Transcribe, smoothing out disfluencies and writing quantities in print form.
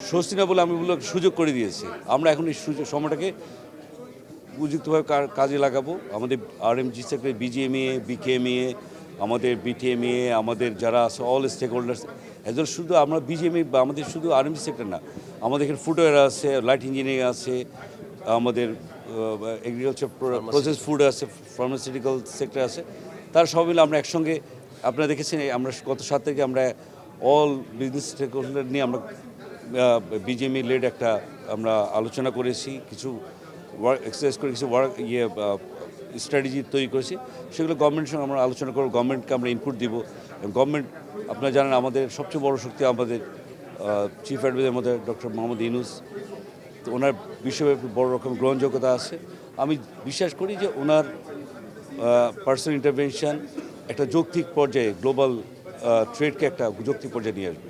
স্বস্তি না বলে আমি বললাম সুযোগ করে দিয়েছি। আমরা এখন এই সময়টাকে উপযুক্তভাবে কাজে লাগাবো। আমাদের আরএমজি সেক্টর, বিজিএমইএ, বিকেএমইএ, আমাদের বিটিএমইএ, আমাদের যারা আছে অল স্টেক হোল্ডার্স, এদের শুধু আমরা বিজিএমই বা আমাদের শুধু আরএমজি সেক্টর না, আমাদের এখানে ফুটওয়্যার আছে, লাইট ইঞ্জিনিয়ারিং আছে, আমাদের এগ্রিকালচার প্রসেস ফুড আছে, ফার্মাসিউটিক্যাল সেক্টর আছে। তারা সব মিলে আমরা একসঙ্গে, আপনারা দেখেছেন আমরা গত 7 তারিখে আমরা অল বিজনেস স্টেক হোল্ডার নিয়ে আমরা বিজিএমই লেড একটা আমরা আলোচনা করেছি, কিছু ওয়ার্ক এক্সারসাইজ করে, কিছু স্ট্র্যাটেজি তৈরি করেছি। সেগুলো গভর্নমেন্টের সঙ্গে আমরা আলোচনা করব, গভর্নমেন্টকে আমরা ইনপুট দিব। গভর্নমেন্ট, আপনারা জানেন আমাদের সবচেয়ে বড় শক্তি আমাদের চিফ অ্যাডভাইজার মধ্যে ডক্টর মোহাম্মদ ইউনূস। তো ওনার বিশ্বব্যাপী বড় রকম গ্রহণযোগ্যতা আছে। আমি বিশ্বাস করি যে ওনার পার্সোনাল ইন্টারভেনশন একটা যৌক্তিক পর্যায়ে গ্লোবাল ট্রেডকে একটা যৌক্তিক পর্যায়ে নিয়ে আসবে।